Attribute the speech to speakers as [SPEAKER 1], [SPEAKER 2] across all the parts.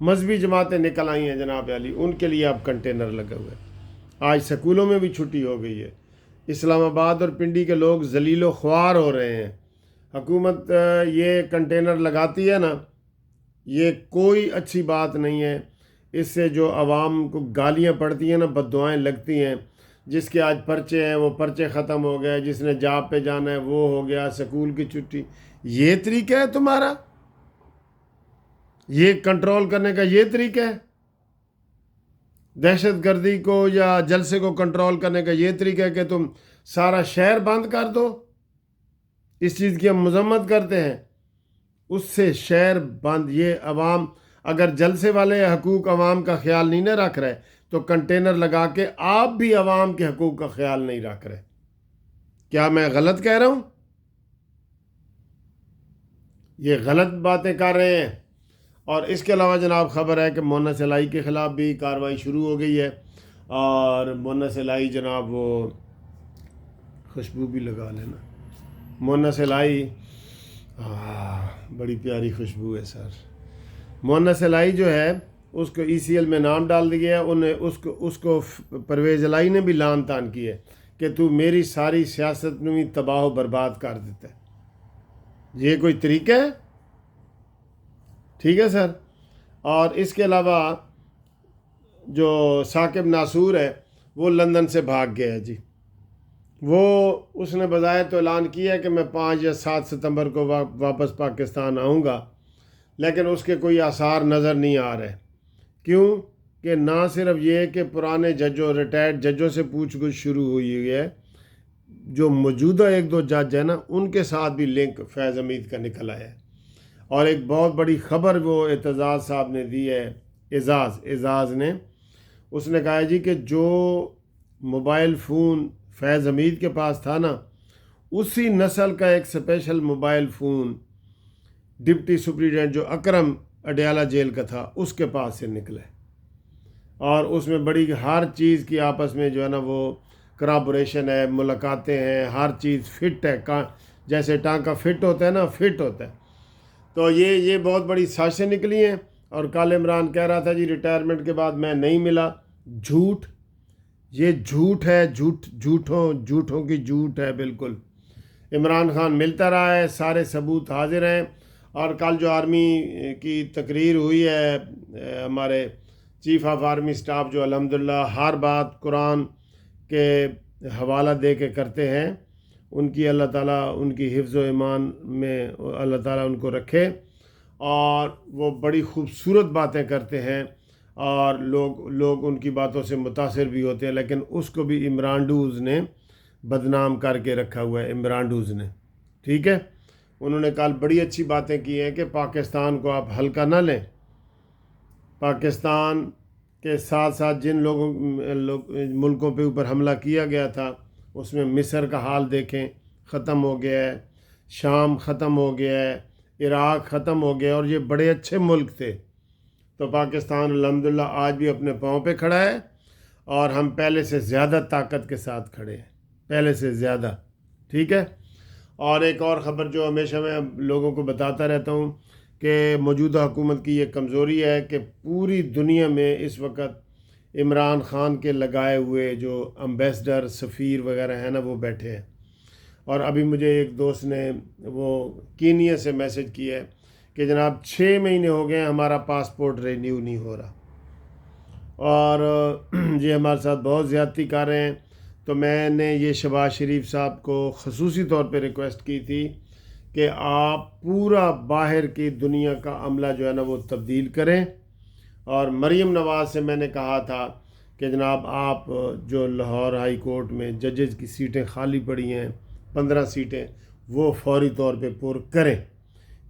[SPEAKER 1] مذہبی جماعتیں نکل آئی ہیں جناب علی، ان کے لیے اب کنٹینر لگے ہوئے ہیں۔ آج سکولوں میں بھی چھٹی ہو گئی ہے۔ اسلام آباد اور پنڈی کے لوگ ذلیل و خوار ہو رہے ہیں۔ حکومت یہ کنٹینر لگاتی ہے نا، یہ کوئی اچھی بات نہیں ہے۔ اس سے جو عوام کو گالیاں پڑتی ہیں نا، بد دعائیں لگتی ہیں۔ جس کے آج پرچے ہیں وہ پرچے ختم ہو گئے، جس نے جاب پہ جانا ہے وہ ہو گیا، سکول کی چھٹی۔ یہ طریقہ ہے تمہارا؟ یہ کنٹرول کرنے کا یہ طریقہ ہے؟ دہشت گردی کو یا جلسے کو کنٹرول کرنے کا یہ طریقہ ہے کہ تم سارا شہر بند کر دو؟ اس چیز کی ہم مذمت کرتے ہیں۔ اس سے شہر بند، یہ عوام اگر جلسے والے حقوق عوام کا خیال نہیں نہ رکھ رہے تو کنٹینر لگا کے آپ بھی عوام کے حقوق کا خیال نہیں رکھ رہے۔ کیا میں غلط کہہ رہا ہوں؟ یہ غلط باتیں کر رہے ہیں۔ اور اس کے علاوہ جناب خبر ہے کہ مونس الہی کے خلاف بھی کارروائی شروع ہو گئی ہے، اور مونس الہی جناب وہ خوشبو بھی لگا لینا، مونس الہی بڑی پیاری خوشبو ہے سر۔ مونس الہی جو ہے اس کو ای سی ایل میں نام ڈال دیا ہے۔ اس کو پرویز الہی نے بھی لان تان کی ہے کہ تو میری ساری سیاست میں بھی تباہ و برباد کر دیتا ہے۔ یہ کوئی طریقہ ہے؟ ٹھیک ہے سر۔ اور اس کے علاوہ جو ثاقب ناصور ہے وہ لندن سے بھاگ گیا ہے جی۔ وہ اس نے بظاہر تو اعلان کیا ہے کہ میں 5 یا 7 ستمبر کو واپس پاکستان آؤں گا، لیکن اس کے کوئی آثار نظر نہیں آ رہے۔ کیوں کہ نہ صرف یہ کہ پرانے ججوں، ریٹائرڈ ججوں سے پوچھ گچھ شروع ہوئی ہے، جو موجودہ 1-2 جج ہیں نا ان کے ساتھ بھی لنک فیض حمید کا نکل آیا ہے۔ اور ایک بہت بڑی خبر وہ اعتزاز صاحب نے دی ہے، اعزاز نے، اس نے کہا جی کہ جو موبائل فون فیض حمید کے پاس تھا نا، اسی نسل کا ایک special mobile phone deputy superintendent جو اکرم اڈیالہ جیل کا تھا اس کے پاس سے نکلے، اور اس میں بڑی ہر چیز کی آپس میں جو ہے نا وہ کرابوریشن ہے، ملاقاتیں ہیں، ہر چیز فٹ ہے، جیسے ٹانکا فٹ ہوتا ہے نا، فٹ ہوتا ہے۔ تو یہ بہت بڑی سازشیں نکلی ہیں۔ اور کل عمران کہہ رہا تھا جی ریٹائرمنٹ کے بعد میں نہیں ملا۔ جھوٹ، یہ جھوٹ ہے، جھوٹوں کی جھوٹ ہے بالکل۔ عمران خان ملتا رہا ہے، سارے ثبوت حاضر ہیں۔ اور کل جو آرمی کی تقریر ہوئی ہے، ہمارے چیف آف آرمی سٹاف جو الحمدللہ ہر بات قرآن کے حوالہ دے کے کرتے ہیں، ان کی اللہ تعالیٰ ان کی حفظ و ایمان میں اللہ تعالیٰ ان کو رکھے، اور وہ بڑی خوبصورت باتیں کرتے ہیں، اور لوگ ان کی باتوں سے متاثر بھی ہوتے ہیں، لیکن اس کو بھی عمرانڈوز نے بدنام کر کے رکھا ہوا ہے، عمرانڈوز نے۔ ٹھیک ہے، انہوں نے کل بڑی اچھی باتیں کی ہیں کہ پاکستان کو آپ ہلکا نہ لیں۔ پاکستان کے ساتھ ساتھ جن ملکوں پہ اوپر حملہ کیا گیا تھا، اس میں مصر کا حال دیکھیں، ختم ہو گیا ہے، شام ختم ہو گیا ہے، عراق ختم ہو گیا، اور یہ بڑے اچھے ملک تھے۔ تو پاکستان الحمدللہ آج بھی اپنے پاؤں پہ کھڑا ہے، اور ہم پہلے سے زیادہ طاقت کے ساتھ کھڑے ہیں، پہلے سے زیادہ۔ ٹھیک ہے۔ اور ایک اور خبر جو ہمیشہ میں لوگوں کو بتاتا رہتا ہوں کہ موجودہ حکومت کی یہ کمزوری ہے کہ پوری دنیا میں اس وقت عمران خان کے لگائے ہوئے جو امبیسڈر، سفیر وغیرہ ہیں نا وہ بیٹھے ہیں۔ اور ابھی مجھے ایک دوست نے وہ کینیا سے میسج کیا ہے کہ جناب 6 مہینے ہو گئے ہیں ہمارا پاسپورٹ رینیو نہیں ہو رہا، اور یہ ہمارے ساتھ بہت زیادتی کر رہے ہیں۔ تو میں نے یہ شہباز شریف صاحب کو خصوصی طور پہ ریکویسٹ کی تھی کہ آپ پورا باہر کی دنیا کا عملہ جو ہے نا وہ تبدیل کریں۔ اور مریم نواز سے میں نے کہا تھا کہ جناب آپ جو لاہور ہائی کورٹ میں ججز کی سیٹیں خالی پڑی ہیں 15 سیٹیں، وہ فوری طور پہ پر کریں۔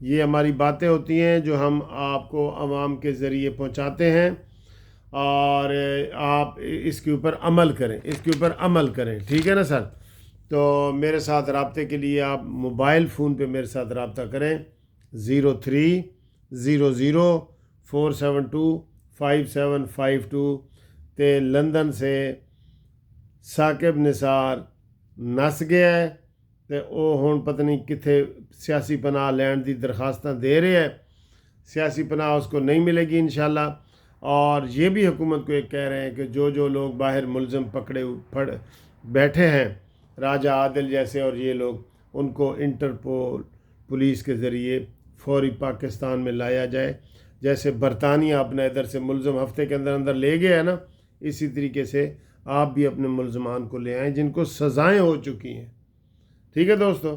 [SPEAKER 1] یہ ہماری باتیں ہوتی ہیں جو ہم آپ کو عوام کے ذریعے پہنچاتے ہیں، اور آپ اس کے اوپر عمل کریں، ٹھیک ہے نا سر؟ تو میرے ساتھ رابطے کے لیے آپ موبائل فون پہ میرے ساتھ رابطہ کریں 030047255752 تے لندن سے ثاقب نثار نس گیا ہے تے او ہن پتہ نہیں کتنے سیاسی پناہ لین دی درخواستاں دے رہے ہے۔ سیاسی پناہ اس کو نہیں ملے گی انشاءاللہ۔ اور یہ بھی حکومت کو ایک کہہ رہے ہیں کہ جو لوگ باہر ملزم پکڑے بیٹھے ہیں، راجہ عادل جیسے اور یہ لوگ، ان کو انٹرپول پولیس کے ذریعے فوری پاکستان میں لایا جائے۔ جیسے برطانیہ اپنے ادھر سے ملزم ہفتے کے اندر اندر لے گیا ہے نا، اسی طریقے سے آپ بھی اپنے ملزمان کو لے آئیں جن کو سزائیں ہو چکی ہیں۔ ٹھیک ہے دوستو،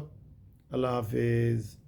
[SPEAKER 1] اللہ حافظ۔